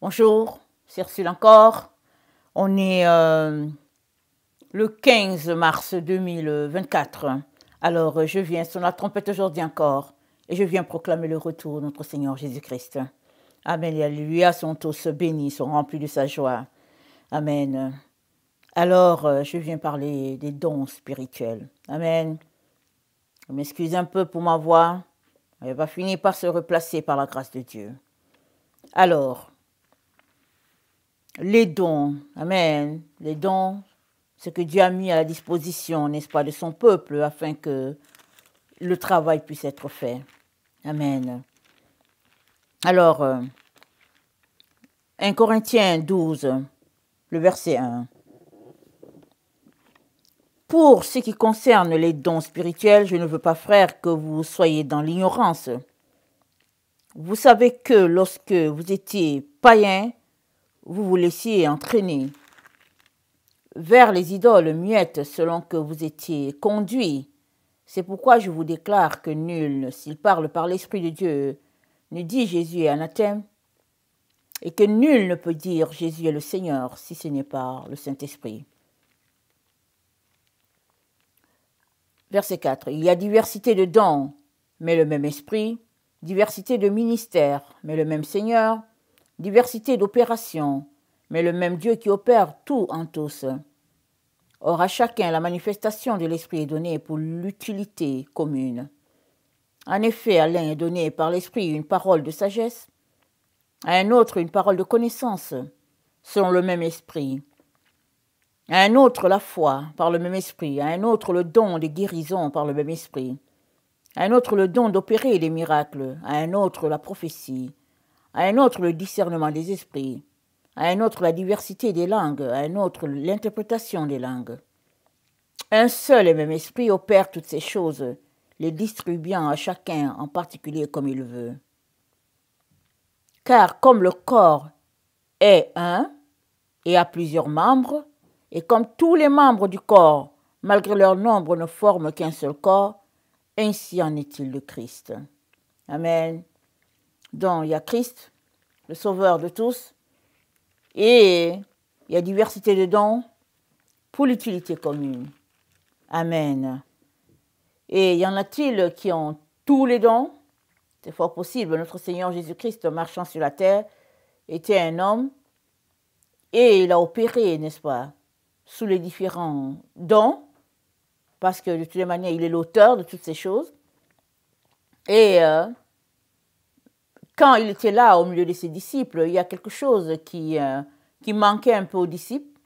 Bonjour, c'est Ursule encore. On est le 15 mars 2024. Alors, je viens sur la trompette aujourd'hui encore et je viens proclamer le retour de notre Seigneur Jésus-Christ. Amen et alléluia, sont tous bénis, sont remplis de sa joie. Amen. Alors, je viens parler des dons spirituels. Amen. Je m'excuse un peu pour ma voix. Elle va finir par se replacer par la grâce de Dieu. Alors, les dons, amen, les dons, ce que Dieu a mis à la disposition, n'est-ce pas, de son peuple afin que le travail puisse être fait. Amen. Alors, 1 Corinthiens 12, le verset 1. Pour ce qui concerne les dons spirituels, je ne veux pas, frères, que vous soyez dans l'ignorance. Vous savez que lorsque vous étiez païens, vous vous laissiez entraîner vers les idoles muettes selon que vous étiez conduits. C'est pourquoi je vous déclare que nul, s'il parle par l'Esprit de Dieu, ne dit Jésus est anathème, et que nul ne peut dire Jésus est le Seigneur si ce n'est par le Saint-Esprit. Verset 4. Il y a diversité de dons, mais le même Esprit, diversité de ministères, mais le même Seigneur, diversité d'opérations, mais le même Dieu qui opère tout en tous. Or, à chacun, la manifestation de l'Esprit est donnée pour l'utilité commune. En effet, à l'un est donnée par l'Esprit une parole de sagesse, à un autre une parole de connaissance, selon le même Esprit, à un autre la foi, par le même Esprit, à un autre le don de guérison, par le même Esprit, à un autre le don d'opérer des miracles, à un autre la prophétie, à un autre le discernement des esprits, à un autre la diversité des langues, à un autre l'interprétation des langues. Un seul et même esprit opère toutes ces choses, les distribuant à chacun en particulier comme il veut. Car comme le corps est un et a plusieurs membres, et comme tous les membres du corps, malgré leur nombre, ne forment qu'un seul corps, ainsi en est-il de Christ. Amen. Donc il y a Christ, le Sauveur de tous, et il y a diversité de dons pour l'utilité commune. Amen. Et y en a-t-il qui ont tous les dons? C'est fort possible. Notre Seigneur Jésus-Christ, marchant sur la terre, était un homme et il a opéré, n'est-ce pas, sous les différents dons, parce que de toutes les manières, il est l'auteur de toutes ces choses. Et quand il était là au milieu de ses disciples, il y a quelque chose qui manquait un peu aux disciples.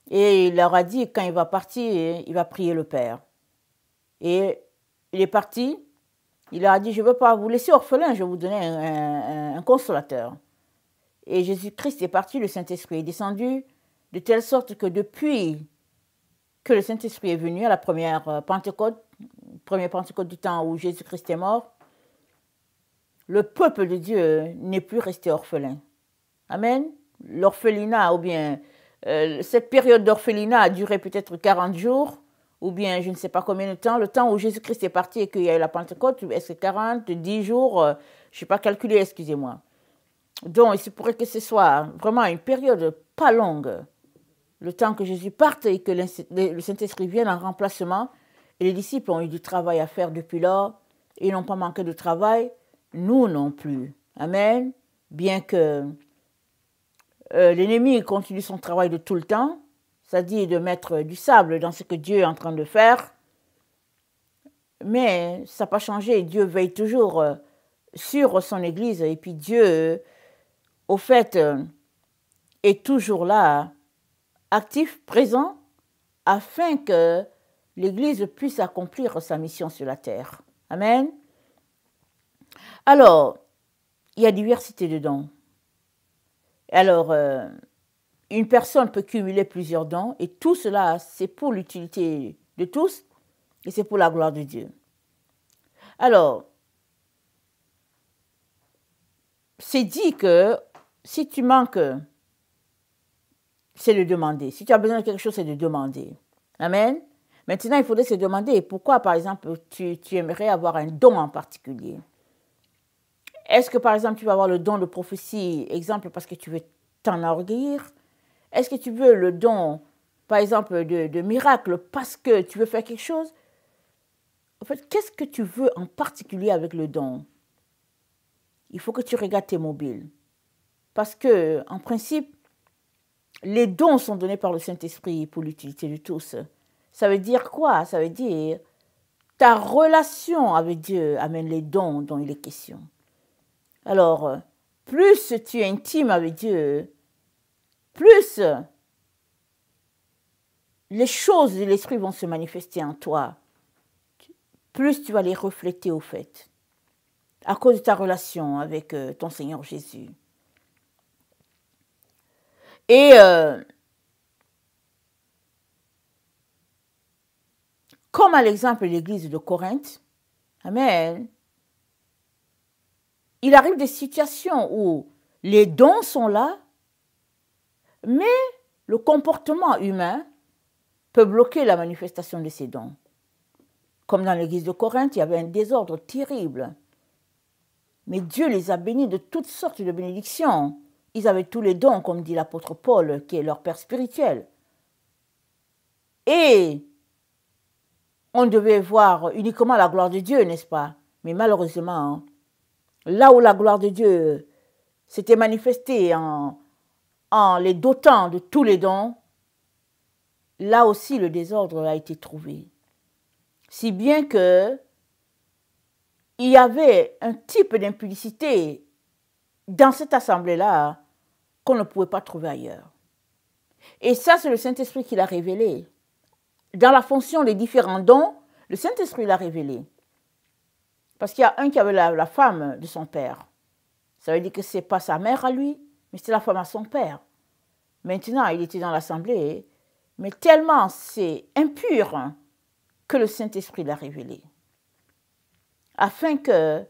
Et il leur a dit, quand il va partir, il va prier le Père. Et il est parti, il leur a dit, je ne veux pas vous laisser orphelin, je vais vous donner un consolateur. Et Jésus-Christ est parti, le Saint-Esprit est descendu, de telle sorte que depuis que le Saint-Esprit est venu à la première Pentecôte du temps où Jésus-Christ est mort, le peuple de Dieu n'est plus resté orphelin. Amen. L'orphelinat, ou bien cette période d'orphelinat a duré peut-être 40 jours, ou bien je ne sais pas combien de temps, le temps où Jésus-Christ est parti et qu'il y a eu la Pentecôte, est-ce que 40, 10 jours, je ne sais pas calculer, excusez-moi. Donc, il se pourrait que ce soit vraiment une période pas longue, le temps que Jésus parte et que le Saint-Esprit vienne en remplacement. Et les disciples ont eu du travail à faire depuis lors. Ils n'ont pas manqué de travail, nous non plus. Amen. Bien que l'ennemi continue son travail de tout le temps, c'est-à-dire de mettre du sable dans ce que Dieu est en train de faire. Mais ça n'a pas changé. Dieu veille toujours sur son Église. Et puis Dieu, au fait, est toujours là, actif, présent, afin que l'Église puisse accomplir sa mission sur la terre. Amen. Alors, il y a diversité de dons. Alors, une personne peut cumuler plusieurs dons et tout cela, c'est pour l'utilité de tous et c'est pour la gloire de Dieu. Alors, c'est dit que si tu manques, c'est de demander. Si tu as besoin de quelque chose, c'est de demander. Amen. Maintenant, il faudrait se demander pourquoi, par exemple, tu aimerais avoir un don en particulier. Est-ce que, par exemple, tu vas avoir le don de prophétie, exemple, parce que tu veux t'enorgueillir? Est-ce que tu veux le don, par exemple, de miracle parce que tu veux faire quelque chose? En fait, qu'est-ce que tu veux en particulier avec le don? Il faut que tu regardes tes mobiles. Parce que, en principe, les dons sont donnés par le Saint-Esprit pour l'utilité de tous. Ça veut dire quoi? Ça veut dire ta relation avec Dieu amène les dons dont il est question. Alors, plus tu es intime avec Dieu, plus les choses de l'Esprit vont se manifester en toi, plus tu vas les refléter au fait, à cause de ta relation avec ton Seigneur Jésus. Et comme à l'exemple de l'église de Corinthe, amen, il arrive des situations où les dons sont là, mais le comportement humain peut bloquer la manifestation de ces dons. Comme dans l'église de Corinthe, il y avait un désordre terrible. Mais Dieu les a bénis de toutes sortes de bénédictions. Ils avaient tous les dons, comme dit l'apôtre Paul, qui est leur père spirituel. Et on devait voir uniquement la gloire de Dieu, n'est-ce pas? Mais malheureusement, là où la gloire de Dieu s'était manifestée en les dotant de tous les dons, là aussi le désordre a été trouvé. Si bien que il y avait un type d'impudicité dans cette assemblée-là qu'on ne pouvait pas trouver ailleurs. Et ça, c'est le Saint-Esprit qui l'a révélé. Dans la fonction des différents dons, le Saint-Esprit l'a révélé. Parce qu'il y a un qui avait la femme de son père. Ça veut dire que ce n'est pas sa mère à lui, mais c'est la femme à son père. Maintenant, il était dans l'assemblée, mais tellement c'est impur que le Saint-Esprit l'a révélé. Afin que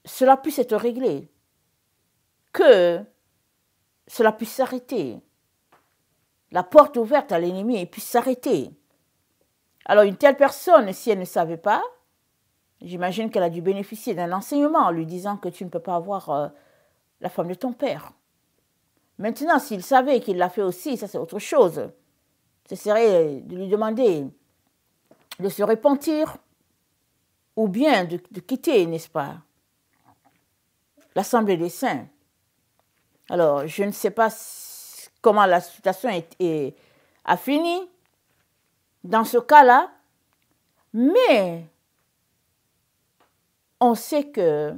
cela puisse être réglé, que cela puisse s'arrêter, la porte ouverte à l'ennemi puisse s'arrêter. Alors une telle personne, si elle ne savait pas, j'imagine qu'elle a dû bénéficier d'un enseignement en lui disant que tu ne peux pas avoir la femme de ton père. Maintenant, s'il savait qu'il l'a fait aussi, ça c'est autre chose. Ce serait de lui demander de se repentir ou bien de quitter, n'est-ce pas, l'Assemblée des saints. Alors, je ne sais pas comment la situation a fini dans ce cas-là, mais on sait que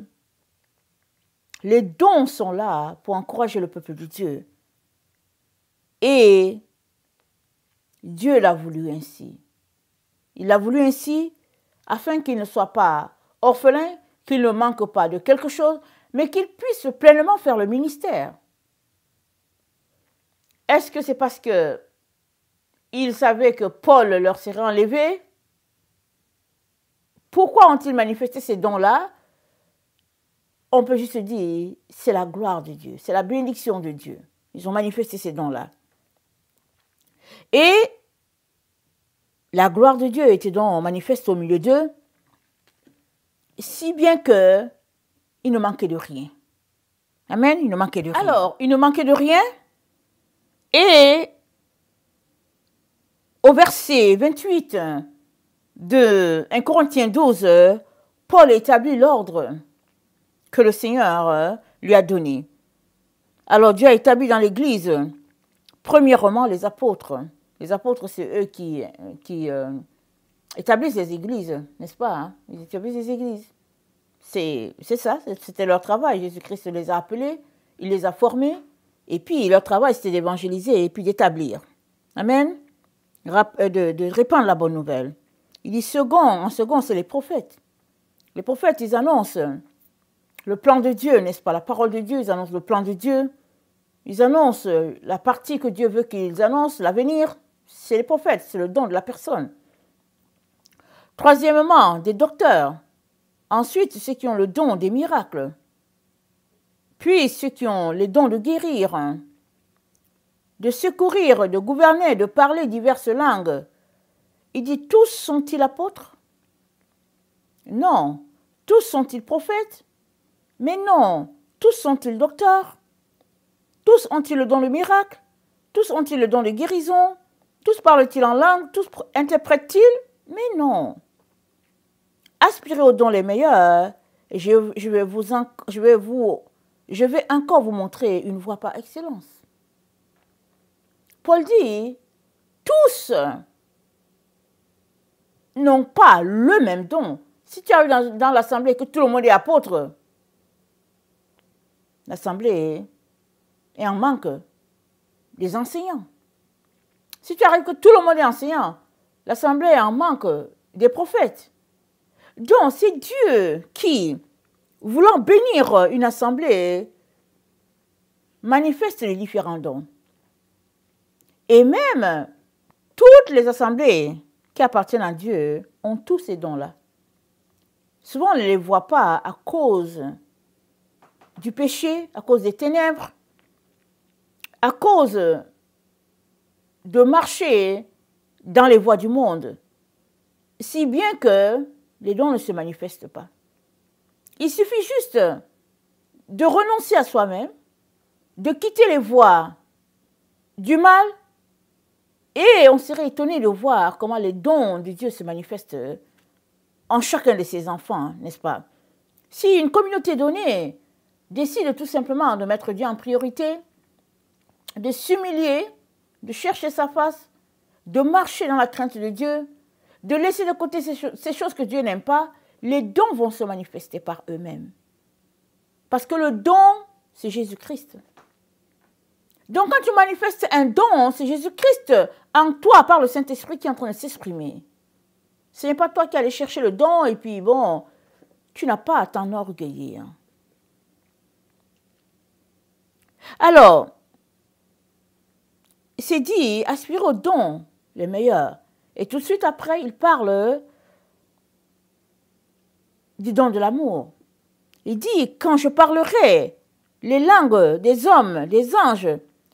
les dons sont là pour encourager le peuple de Dieu. Et Dieu l'a voulu ainsi. Il l'a voulu ainsi afin qu'il ne soit pas orphelin, qu'il ne manque pas de quelque chose, mais qu'il puisse pleinement faire le ministère. Est-ce que c'est parce qu'ils savaient que Paul leur serait enlevé? Pourquoi ont-ils manifesté ces dons-là? On peut juste dire, c'est la gloire de Dieu, c'est la bénédiction de Dieu. Ils ont manifesté ces dons-là. Et la gloire de Dieu était donc manifeste au milieu d'eux, si bien que il ne manquait de rien. Amen, il ne manquait de rien. Alors, il ne manquait de rien. Et au verset 28 de 1 Corinthiens 12, Paul établit l'ordre que le Seigneur lui a donné. Alors Dieu a établi dans l'Église, premièrement, les apôtres. Les apôtres, c'est eux qui établissent les églises, n'est-ce pas, hein? Ils établissent les églises. C'est ça, c'était leur travail. Jésus-Christ les a appelés, il les a formés, et puis leur travail, c'était d'évangéliser et puis d'établir. Amen. De répandre la bonne nouvelle. Il dit en second, c'est les prophètes. Les prophètes, ils annoncent le plan de Dieu, n'est-ce pas? La parole de Dieu, ils annoncent le plan de Dieu. Ils annoncent la partie que Dieu veut qu'ils annoncent, l'avenir. C'est les prophètes, c'est le don de la personne. Troisièmement, des docteurs. Ensuite, ceux qui ont le don des miracles. Puis, ceux qui ont les dons de guérir, de secourir, de gouverner, de parler diverses langues. Il dit, tous sont-ils apôtres? Non. Tous sont-ils prophètes? Mais non. Tous sont-ils docteurs? Tous ont-ils le don de miracle? Tous ont-ils le don de guérison? Tous parlent-ils en langue? Tous interprètent-ils? Mais non. Aspirez aux dons les meilleurs. Et je vais encore vous montrer une voie par excellence. Paul dit, tous n'ont pas le même don. Si tu arrives dans l'assemblée et que tout le monde est apôtre, l'assemblée est en manque des enseignants. Si tu arrives que tout le monde est enseignant, l'assemblée est en manque des prophètes. Donc, c'est Dieu qui, voulant bénir une assemblée, manifeste les différents dons. Et même, toutes les assemblées qui appartiennent à Dieu ont tous ces dons-là. Souvent, on ne les voit pas à cause du péché, à cause des ténèbres, à cause de marcher dans les voies du monde, si bien que les dons ne se manifestent pas. Il suffit juste de renoncer à soi-même, de quitter les voies du mal, et on serait étonné de voir comment les dons de Dieu se manifestent en chacun de ses enfants, n'est-ce pas? Si une communauté donnée décide tout simplement de mettre Dieu en priorité, de s'humilier, de chercher sa face, de marcher dans la crainte de Dieu, de laisser de côté ces choses que Dieu n'aime pas, les dons vont se manifester par eux-mêmes. Parce que le don, c'est Jésus-Christ. Donc quand tu manifestes un don, c'est Jésus-Christ en toi par le Saint-Esprit qui est en train de s'exprimer. Ce n'est pas toi qui allais chercher le don et puis bon, tu n'as pas à t'enorgueillir. Alors, c'est dit, aspire aux dons les meilleurs. Et tout de suite après, il parle du don de l'amour. Il dit, quand je parlerai les langues des hommes, des anges,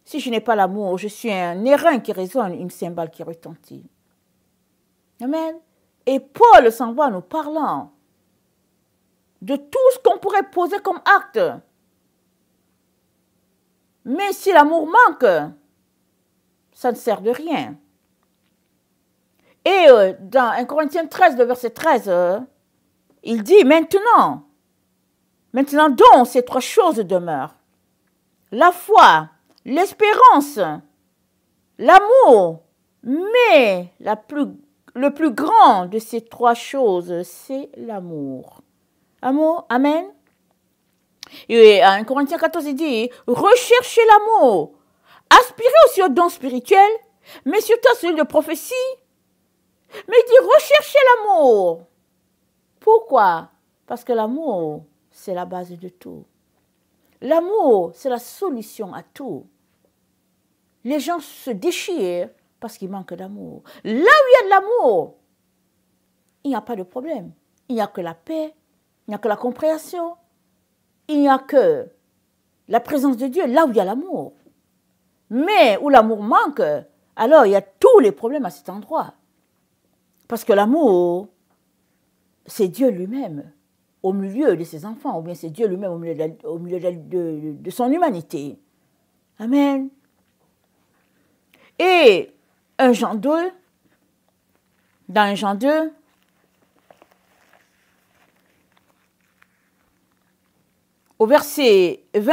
si je n'ai pas l'amour, je suis un airain qui résonne, une cymbale qui retentit. Amen. Et Paul s'en va nous parlant de tout ce qu'on pourrait poser comme acte. Mais si l'amour manque, ça ne sert de rien. Et dans 1 Corinthiens 13, le verset 13, il dit, maintenant donc, ces trois choses demeurent. La foi, l'espérance, l'amour, mais le plus grand de ces trois choses, c'est l'amour. Amour, amen. Et en Corinthiens 14, il dit, recherchez l'amour, aspirez aussi aux dons spirituels, mais surtout à celui de prophétie. Mais il dit, recherchez l'amour. Pourquoi? Parce que l'amour, c'est la base de tout. L'amour, c'est la solution à tout. Les gens se déchirent parce qu'il manque d'amour. Là où il y a de l'amour, il n'y a pas de problème. Il n'y a que la paix, il n'y a que la compréhension, il n'y a que la présence de Dieu, là où il y a l'amour. Mais où l'amour manque, alors il y a tous les problèmes à cet endroit. Parce que l'amour, c'est Dieu lui-même au milieu de ses enfants, ou bien c'est Dieu lui-même au milieu de son humanité. Amen. Et 1 Jean 2, dans 1 Jean 2, au verset 20,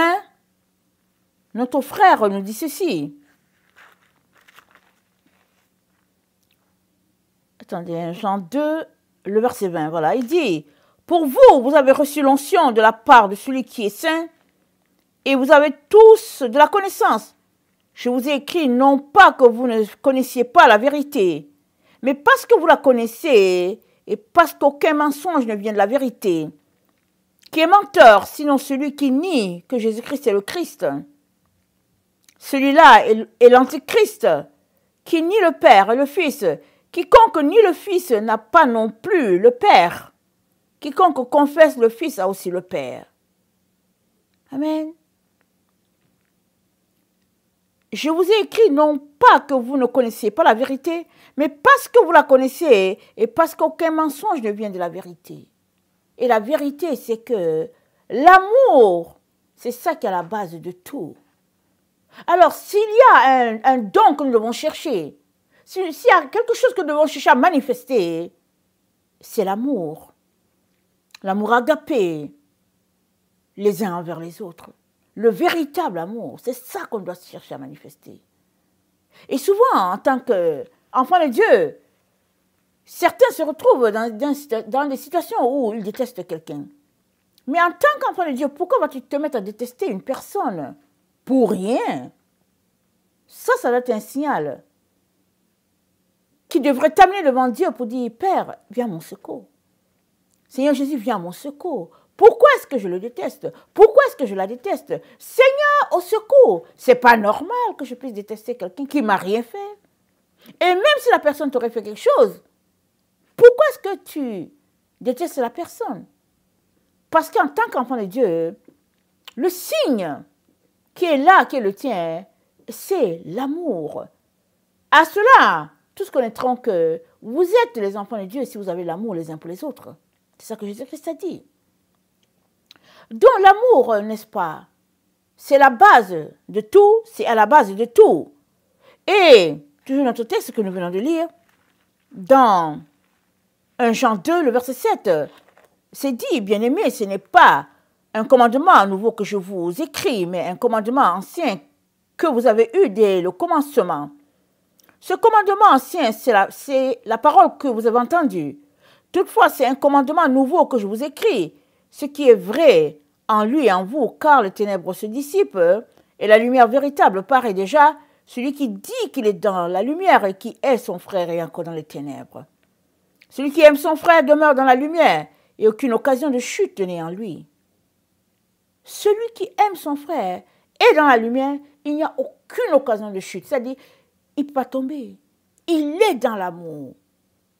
notre frère nous dit ceci. Attendez, 1 Jean 2, le verset 20, voilà, il dit, pour vous, vous avez reçu l'onction de la part de celui qui est saint, et vous avez tous de la connaissance. Je vous ai écrit non pas que vous ne connaissiez pas la vérité, mais parce que vous la connaissez, et parce qu'aucun mensonge ne vient de la vérité, qui est menteur, sinon celui qui nie que Jésus-Christ est le Christ. Celui-là est l'Antichrist, qui nie le Père et le Fils. Quiconque nie le Fils n'a pas non plus le Père. Quiconque confesse le Fils a aussi le Père. Amen. Je vous ai écrit non pas que vous ne connaissiez pas la vérité, mais parce que vous la connaissez et parce qu'aucun mensonge ne vient de la vérité. et la vérité, c'est que l'amour, c'est ça qui est à la base de tout. Alors, s'il y a un don que nous devons chercher, s'il y a quelque chose que nous devons chercher à manifester, c'est l'amour. L'amour agapé, les uns envers les autres. Le véritable amour, c'est ça qu'on doit chercher à manifester. Et souvent, en tant qu'enfant de Dieu, certains se retrouvent dans des situations où ils détestent quelqu'un. Mais en tant qu'enfant de Dieu, pourquoi vas-tu te mettre à détester une personne? Pour rien. Ça doit être un signal qui devrait t'amener devant Dieu pour dire, Père, viens à mon secours. Seigneur Jésus, viens à mon secours. Pourquoi est-ce que je le déteste? Pourquoi est-ce que je la déteste? Seigneur, au secours. C'est pas normal que je puisse détester quelqu'un qui m'a rien fait. Et même si la personne t'aurait fait quelque chose, pourquoi est-ce que tu détestes la personne? Parce qu'en tant qu'enfant de Dieu, le signe qui est là, qui est le tien, c'est l'amour. À cela, tous connaîtront que vous êtes les enfants de Dieu si vous avez l'amour les uns pour les autres. C'est ça que Jésus-Christ a dit. Donc l'amour, n'est-ce pas, c'est la base de tout, c'est à la base de tout. Et, toujours notre texte que nous venons de lire, dans 1 Jean 2, le verset 7, c'est dit, bien-aimés, ce n'est pas un commandement nouveau que je vous écris, mais un commandement ancien que vous avez eu dès le commencement. Ce commandement ancien, c'est la parole que vous avez entendue. Toutefois, c'est un commandement nouveau que je vous écris, ce qui est vrai en lui et en vous, car les ténèbres se dissipent et la lumière véritable paraît déjà. Celui qui dit qu'il est dans la lumière et qui est son frère est encore dans les ténèbres. Celui qui aime son frère demeure dans la lumière et aucune occasion de chute n'est en lui. Celui qui aime son frère est dans la lumière, il n'y a aucune occasion de chute. C'est-à-dire, il ne peut pas tomber. Il est dans l'amour.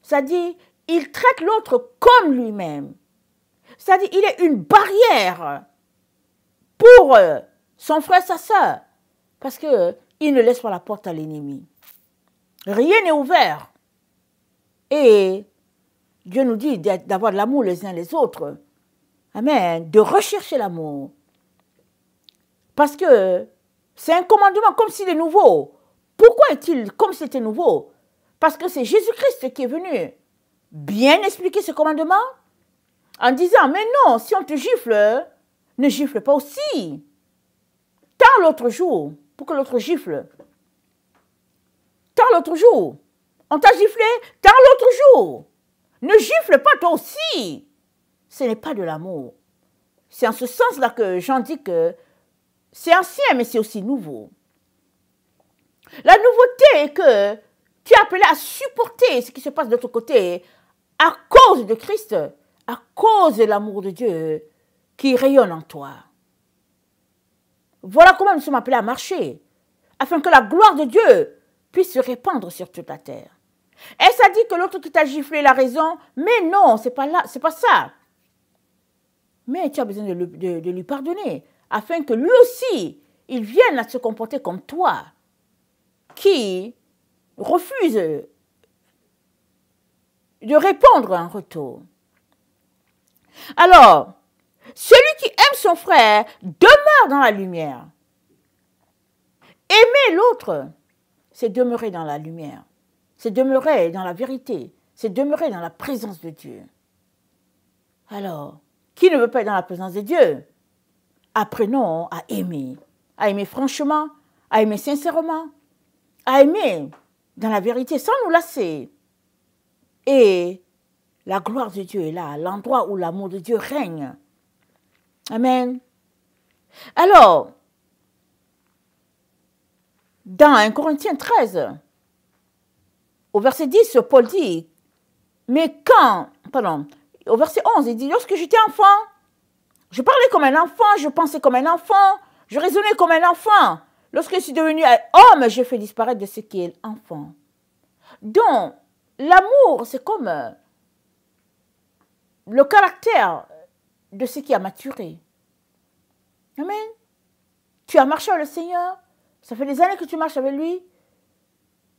C'est-à-dire, il traite l'autre comme lui-même. C'est-à-dire, il est une barrière pour son frère, sa soeur. Parce qu'il ne laisse pas la porte à l'ennemi. Rien n'est ouvert. Et Dieu nous dit d'avoir de l'amour les uns les autres. Amen. De rechercher l'amour. Parce que c'est un commandement comme s'il est nouveau. Pourquoi est-il comme s'il était nouveau? Parce que c'est Jésus-Christ qui est venu bien expliquer ce commandement en disant, mais non, si on te gifle, ne gifle pas aussi. Tard l'autre jour, pour que l'autre gifle. Tard l'autre jour. On t'a giflé, tard l'autre jour. Ne gifle pas toi aussi. Ce n'est pas de l'amour. C'est en ce sens-là que Jean dit que c'est ancien, mais c'est aussi nouveau. La nouveauté est que tu es appelé à supporter ce qui se passe de l'autre côté à cause de Christ, à cause de l'amour de Dieu qui rayonne en toi. Voilà comment nous sommes appelés à marcher, afin que la gloire de Dieu puisse se répandre sur toute la terre. Et ça dit que l'autre qui t'a giflé la raison, mais non, c'est pas ça. Mais tu as besoin de lui pardonner, afin que lui aussi, il vienne à se comporter comme toi, qui refuse de répondre en retour. Alors, celui qui aime son frère demeure dans la lumière. Aimer l'autre, c'est demeurer dans la lumière. C'est demeurer dans la vérité. C'est demeurer dans la présence de Dieu. Alors, qui ne veut pas être dans la présence de Dieu? Apprenons à aimer franchement, à aimer sincèrement, à aimer dans la vérité sans nous lasser. Et la gloire de Dieu est là, l'endroit où l'amour de Dieu règne. Amen. Alors, dans 1 Corinthiens 13, au verset 10, Paul dit, au verset 11, il dit, lorsque j'étais enfant, je parlais comme un enfant, je pensais comme un enfant, je raisonnais comme un enfant. Lorsque je suis devenu homme, j'ai fait disparaître de ce qui est enfant. Donc, l'amour, c'est comme le caractère de ce qui a maturé. Amen. Tu as marché avec le Seigneur, ça fait des années que tu marches avec lui.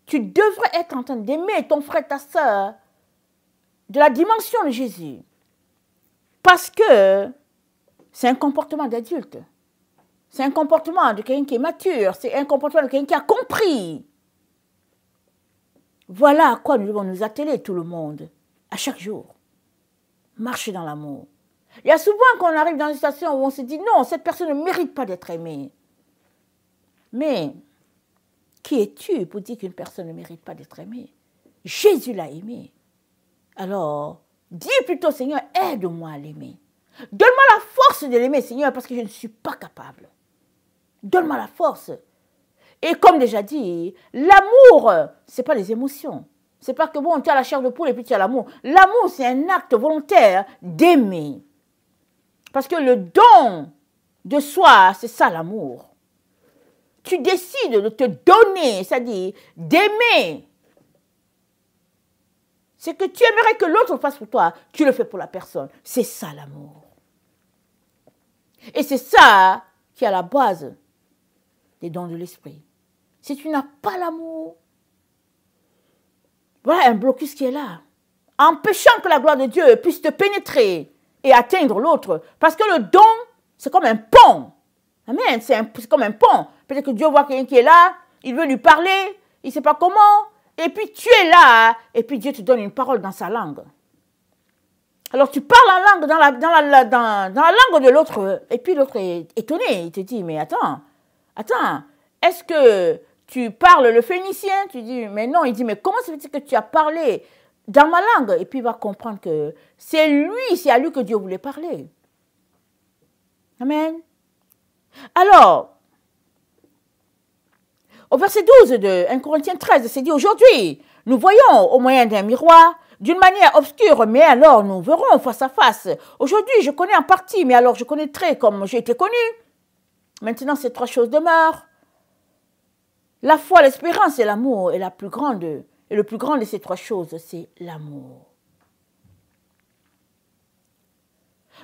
Tu devrais être en train d'aimer ton frère, ta soeur, de la dimension de Jésus. Parce que c'est un comportement d'adulte. C'est un comportement de quelqu'un qui est mature. C'est un comportement de quelqu'un qui a compris. Voilà à quoi nous devons nous atteler, tout le monde, à chaque jour. Marcher dans l'amour. Il y a souvent qu'on arrive dans une situation où on se dit non, cette personne ne mérite pas d'être aimée. Mais qui es-tu pour dire qu'une personne ne mérite pas d'être aimée? Jésus l'a aimée. Alors, dis plutôt, Seigneur, aide-moi à l'aimer. Donne-moi la force de l'aimer, Seigneur, parce que je ne suis pas capable. Donne-moi la force. Et comme déjà dit, l'amour, ce n'est pas les émotions. Ce n'est pas que bon, tu as la chair de poule et puis tu as l'amour. L'amour, c'est un acte volontaire d'aimer. Parce que le don de soi, c'est ça l'amour. Tu décides de te donner, c'est-à-dire d'aimer. Ce que tu aimerais que l'autre fasse pour toi, tu le fais pour la personne. C'est ça l'amour. Et c'est ça qui est à la base des dons de l'esprit. Si tu n'as pas l'amour, voilà un blocus qui est là, empêchant que la gloire de Dieu puisse te pénétrer et atteindre l'autre. Parce que le don, c'est comme un pont. Amen, c'est comme un pont. Peut-être que Dieu voit quelqu'un qui est là, il veut lui parler, il ne sait pas comment, et puis tu es là, et puis Dieu te donne une parole dans sa langue. Alors tu parles en langue, dans la langue de l'autre, et puis l'autre est étonné, il te dit, mais attends, est-ce que tu parles le phénicien? Tu dis, mais non, il dit, mais comment ça fait-il que tu as parlé dans ma langue? Et puis il va comprendre que c'est à lui que Dieu voulait parler. Amen. Alors, au verset 12 de 1 Corinthiens 13, c'est dit, aujourd'hui, nous voyons au moyen d'un miroir, d'une manière obscure, mais alors nous verrons face à face. Aujourd'hui, je connais en partie, mais alors je connaîtrai comme j'ai été connu. Maintenant, ces trois choses demeurent. La foi, l'espérance et l'amour est le plus grand de ces trois choses, c'est l'amour.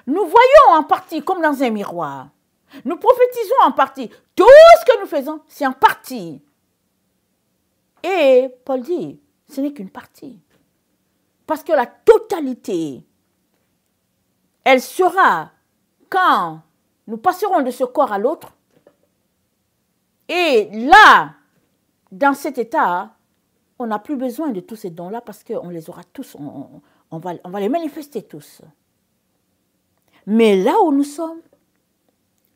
Nous voyons en partie comme dans un miroir. Nous prophétisons en partie. Tout ce que nous faisons, c'est en partie. Et Paul dit, ce n'est qu'une partie. Parce que la totalité, elle sera quand nous passerons de ce corps à l'autre. Et là, dans cet état, on n'a plus besoin de tous ces dons-là parce qu'on les aura tous, on va les manifester tous. Mais là où nous sommes,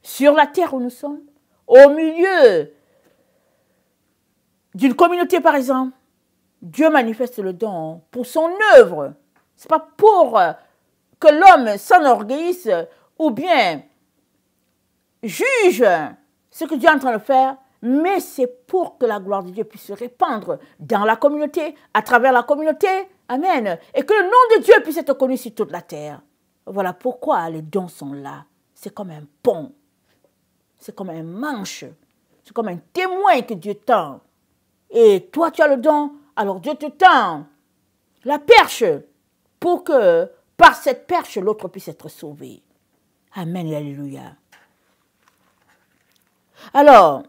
sur la terre où nous sommes, au milieu d'une communauté par exemple, Dieu manifeste le don pour son œuvre. Ce n'est pas pour que l'homme s'enorgueillisse ou bien juge ce que Dieu est en train de faire, mais c'est pour que la gloire de Dieu puisse se répandre dans la communauté, à travers la communauté. Amen. Et que le nom de Dieu puisse être connu sur toute la terre. Voilà pourquoi les dons sont là. C'est comme un pont. C'est comme un manche. C'est comme un témoin que Dieu tend. Et toi, tu as le don, alors Dieu te tend la perche pour que par cette perche, l'autre puisse être sauvé. Amen et alléluia. Alors,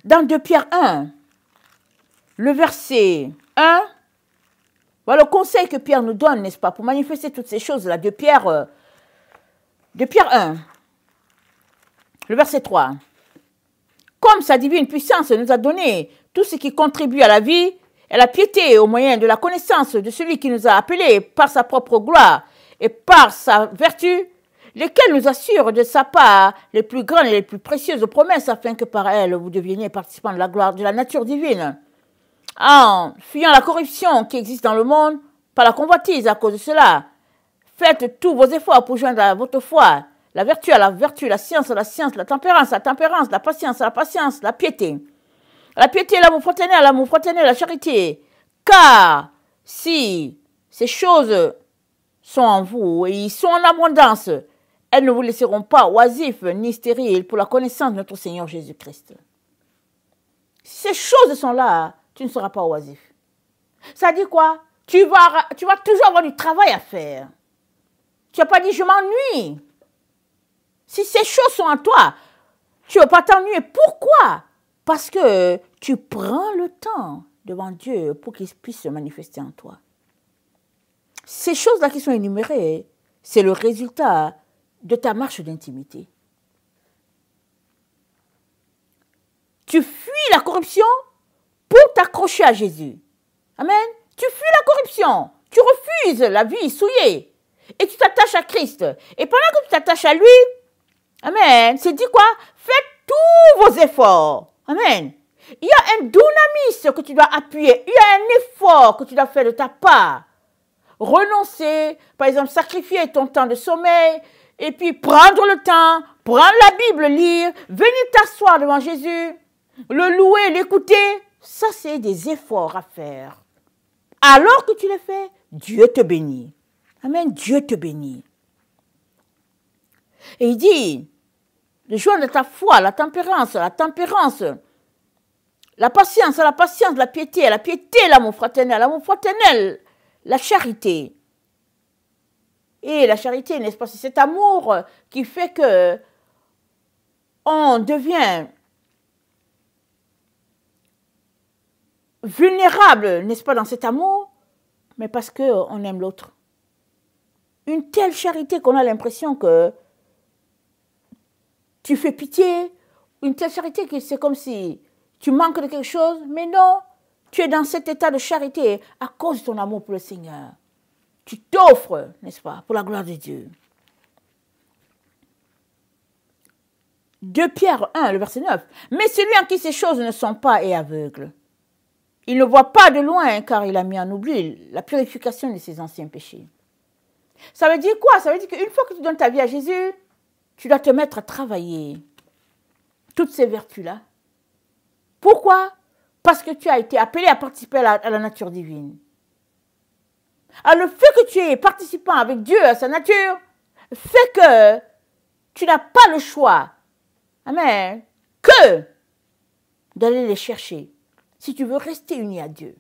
dans 2 Pierre 1, le verset 1, voilà le conseil que Pierre nous donne, n'est-ce pas, pour manifester toutes ces choses-là. 2 Pierre 1, le verset 3. Comme sa divine puissance nous a donné tout ce qui contribue à la vie et à la piété au moyen de la connaissance de celui qui nous a appelés par sa propre gloire et par sa vertu, lesquels nous assurent de sa part les plus grandes et les plus précieuses promesses, afin que par elles vous deveniez participants de la gloire de la nature divine, en fuyant la corruption qui existe dans le monde par la convoitise. À cause de cela, faites tous vos efforts pour joindre à votre foi la vertu à la vertu, la science à la science, la tempérance à la tempérance, la patience à la patience, la piété à l'amour fraternel, la charité. Car si ces choses sont en vous et ils sont en abondance, elles ne vous laisseront pas oisifs ni stériles pour la connaissance de notre Seigneur Jésus-Christ. Si ces choses sont là, tu ne seras pas oisif. Ça dit quoi? Tu vas toujours avoir du travail à faire. Tu n'as pas dit je m'ennuie. Si ces choses sont en toi, tu ne vas pas t'ennuyer. Pourquoi? Parce que tu prends le temps devant Dieu pour qu'il puisse se manifester en toi. ces choses-là qui sont énumérées, c'est le résultat de ta marche d'intimité. Tu fuis la corruption pour t'accrocher à Jésus. Amen. Tu fuis la corruption. Tu refuses la vie souillée. Et tu t'attaches à Christ. Et pendant que tu t'attaches à lui, amen, c'est dit quoi? Faites tous vos efforts. Amen. Il y a un dunamis que tu dois appuyer. Il y a un effort que tu dois faire de ta part. Renoncer, par exemple, sacrifier ton temps de sommeil, et puis prendre le temps, prendre la Bible, lire, venir t'asseoir devant Jésus, le louer, l'écouter. Ça, c'est des efforts à faire. Alors que tu les fais, Dieu te bénit. Amen, Dieu te bénit. Et il dit, le joie de ta foi, la tempérance, la patience, la piété, l'amour fraternel, la charité. Et la charité, n'est-ce pas, c'est cet amour qui fait que on devient vulnérable, n'est-ce pas, dans cet amour, mais parce qu'on aime l'autre. Une telle charité qu'on a l'impression que tu fais pitié, une telle charité que c'est comme si tu manques de quelque chose, mais non, tu es dans cet état de charité à cause de ton amour pour le Seigneur. Tu t'offres, n'est-ce pas, pour la gloire de Dieu. 2 Pierre 1, le verset 9. Mais celui en qui ces choses ne sont pas est aveugle. Il ne voit pas de loin car il a mis en oubli la purification de ses anciens péchés. Ça veut dire quoi? Ça veut dire qu'une fois que tu donnes ta vie à Jésus, tu dois te mettre à travailler toutes ces vertus-là. Pourquoi? Parce que tu as été appelé à participer à la nature divine. Alors le fait que tu es participant avec Dieu à sa nature fait que tu n'as pas le choix, amen, que d'aller les chercher si tu veux rester uni à Dieu.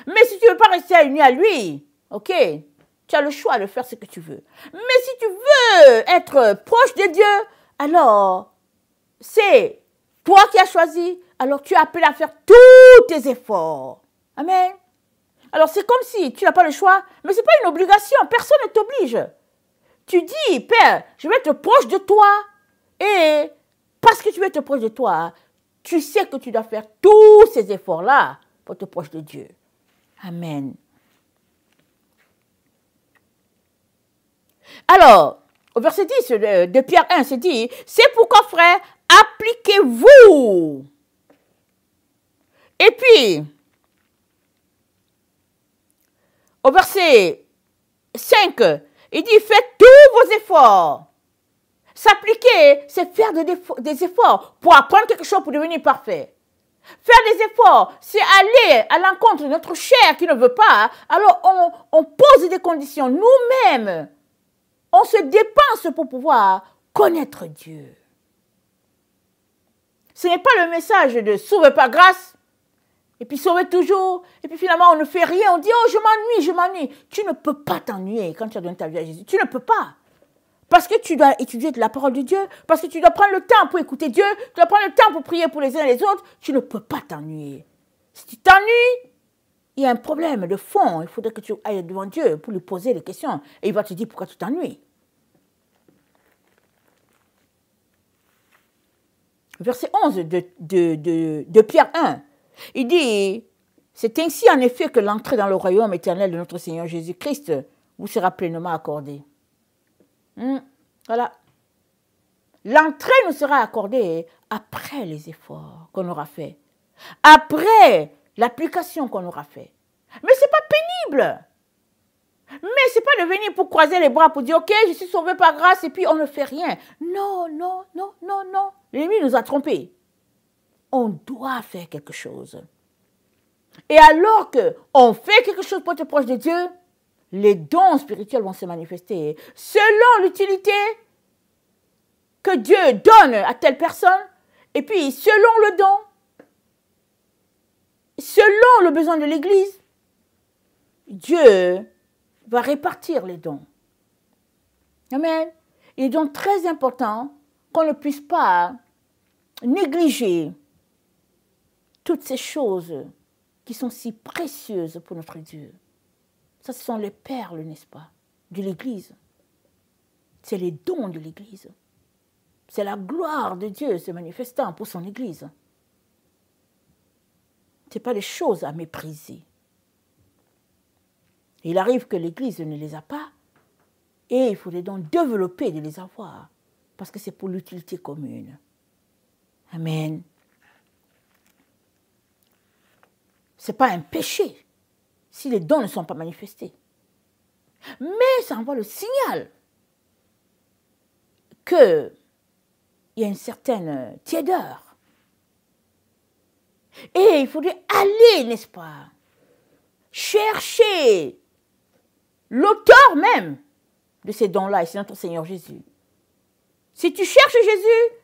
Mais si tu ne veux pas rester uni à lui, ok, tu as le choix de faire ce que tu veux. Mais si tu veux être proche de Dieu, alors c'est toi qui as choisi, alors tu es appelé à faire tous tes efforts. Amen. Alors c'est comme si tu n'as pas le choix, mais ce n'est pas une obligation, personne ne t'oblige. Tu dis, Père, je vais être proche de toi, et parce que tu veux être proche de toi, tu sais que tu dois faire tous ces efforts-là pour être proche de Dieu. Amen. Alors, au verset 10 de Pierre 1, c'est dit, c'est pourquoi, frère, appliquez-vous. Et puis, au verset 5, il dit, faites tous vos efforts. S'appliquer, c'est faire des efforts pour apprendre quelque chose, pour devenir parfait. Faire des efforts, c'est aller à l'encontre de notre chair qui ne veut pas. Alors, on pose des conditions nous-mêmes. On se dépense pour pouvoir connaître Dieu. Ce n'est pas le message de sauver par grâce, et puis sauver toujours, et puis finalement on ne fait rien, on dit « Oh, je m'ennuie ». Tu ne peux pas t'ennuyer quand tu as donné ta vie à Jésus. Tu ne peux pas. Parce que tu dois étudier de la parole de Dieu, parce que tu dois prendre le temps pour écouter Dieu, tu dois prendre le temps pour prier pour les uns et les autres, tu ne peux pas t'ennuyer. Si tu t'ennuies, il y a un problème de fond. Il faudrait que tu ailles devant Dieu pour lui poser des questions, et il va te dire pourquoi tu t'ennuies. Verset 11 de Pierre 1, il dit, c'est ainsi en effet que l'entrée dans le royaume éternel de notre Seigneur Jésus-Christ vous sera pleinement accordée. Voilà. L'entrée nous sera accordée après les efforts qu'on aura faits, après l'application qu'on aura faite. Mais ce n'est pas pénible. Mais ce n'est pas de venir pour croiser les bras, pour dire, ok, je suis sauvé par grâce, et puis on ne fait rien. Non, non, non, non, non. L'ennemi nous a trompés. On doit faire quelque chose. Et alors qu'on fait quelque chose pour être proche de Dieu, les dons spirituels vont se manifester selon l'utilité que Dieu donne à telle personne, et puis selon le don, selon le besoin de l'Église, Dieu va répartir les dons. Amen. Il est donc très important qu'on ne puisse pas négliger toutes ces choses qui sont si précieuses pour notre Dieu. Ça, ce sont les perles, n'est-ce pas, de l'Église. C'est les dons de l'Église. C'est la gloire de Dieu se manifestant pour son Église. Ce n'est pas des choses à mépriser. Il arrive que l'Église ne les a pas et il faudrait donc développer de les avoir parce que c'est pour l'utilité commune. Amen. Ce n'est pas un péché si les dons ne sont pas manifestés. Mais ça envoie le signal qu'il y a une certaine tiédeur. Et il faudrait aller, n'est-ce pas, chercher l'auteur même de ces dons-là, et c'est notre Seigneur Jésus. Si tu cherches Jésus,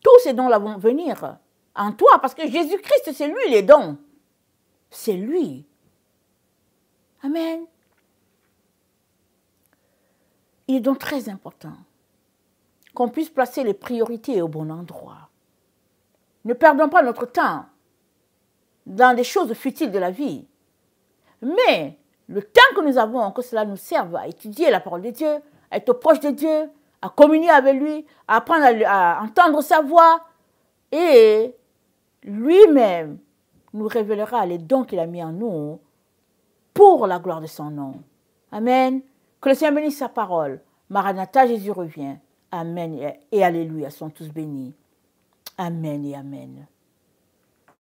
tous ces dons-là vont venir en toi, parce que Jésus-Christ, c'est lui les dons. C'est lui. Amen. Il est donc très important qu'on puisse placer les priorités au bon endroit. Ne perdons pas notre temps dans des choses futiles de la vie. Mais le temps que nous avons, que cela nous serve à étudier la parole de Dieu, à être proche de Dieu, à communier avec lui, à apprendre à entendre sa voix, et lui-même nous révélera les dons qu'il a mis en nous pour la gloire de son nom. Amen. Que le Seigneur bénisse sa parole. Maranatha, Jésus revient. Amen et alléluia, sont tous bénis. Amen et amen.